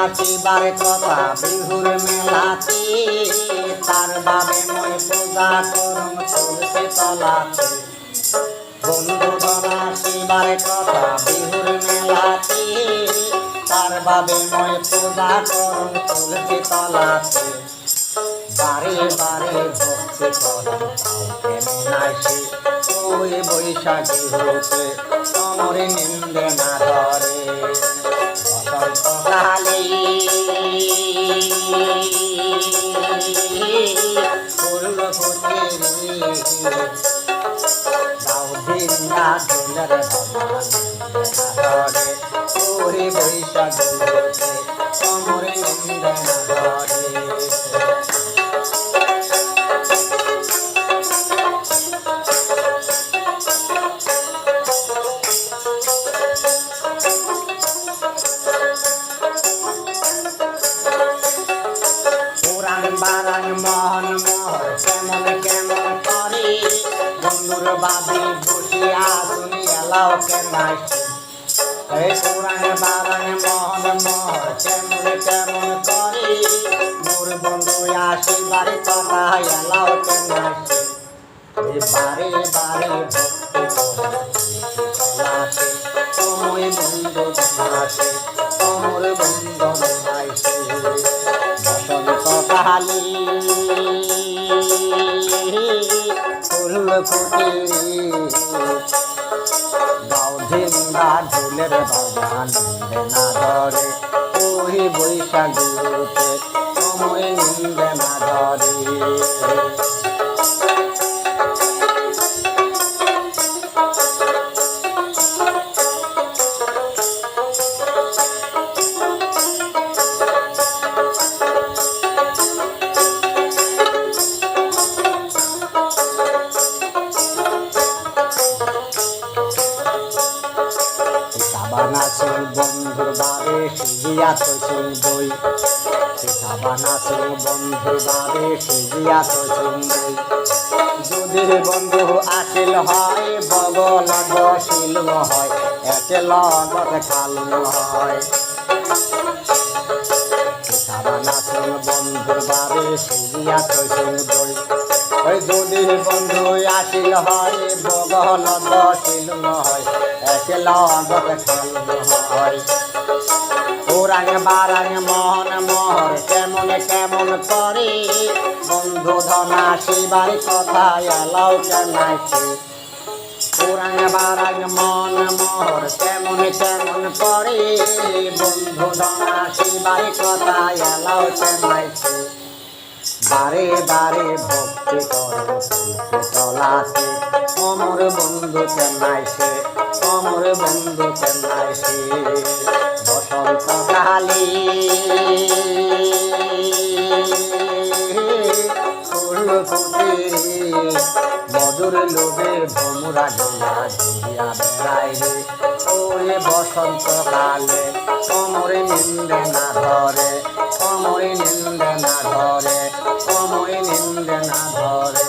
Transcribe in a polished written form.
আসিবার কথা বিহুর মেলাতে, তার বাবে মই পূজা করুম তুলসী তলাতে। বন্ধুগণ আসিবার কথা বিহুর মেলাতে, তার বাবে মই পূজা করুম তুলসী তলাতে। বারে বারে ভক্তি করুম নাইসে, ওই বৈশাখী হতে তোমার নিন্দে না ধরে। বসন্তকালে ফুল ফুটে দাও ভিন্দা ঢোলের ধরে, ওই বৈশাখী হতে তোমার নিন্দে না ধরে। বারাং মোহন মোহর কেমন কেমন করে, বন্ধুর বাদে বসিয়া শুনি এলাও কেনাই। এই পুরাণ বারাং মোহন মোহর কেমন কেমন করে, মোর বন্ধু আসিবার কথা এলাও কেনাই। বারে বারে ভক্তি সময় বন্ধু আসে, তোমার বন্ধু আইসে। বসন্তকালে ফুল ফুটে দাও ঝিন্দা ঢোলের বাজনা নিন্দে না ধরে, ওই বৈশাখীতে সময় নিন্দে না ধরে। বানাসুর বন্ধুর বাবে সিজিয়াত বই, বানাসুর বন্ধুর বাবে সিজিয়াত বই। যদি বন্ধু আসিল হয় বগল বসিল হয়, একে লগত খাল হয়। বানাসুর বন্ধুর বাবে সিজিয়াত বই, ওই যদি বন্ধু আসিল হয় বগল বসিল হয়, একে লগত খাল হয়। পুরাং বারাং মোহন মোহর কেমন কেমন করে, বন্ধু ধন আসিবার কথা এলাও কেনাইছে। পুরাং বারাং মোহন মোহর কেমন কেমন করে, বন্ধু ধন আসিবার কথা এলাও কেনাইছে। বারে বারে ভক্তি করো তুলসী তলাতে, অমর বন্ধু চেন্নাইছে, অমর বন্ধু চেন্নাইছে। বসন্তকালে ফুল ফুটে মধুর লোভে ভ্রমরা গোলা ঘুরিয়া বেড়ায় রে, ওই বসন্তকালে অমরে নিন্দে না ধরে, অমরে নিন্দে না ধরে, অমরে নিন্দে না ধরে।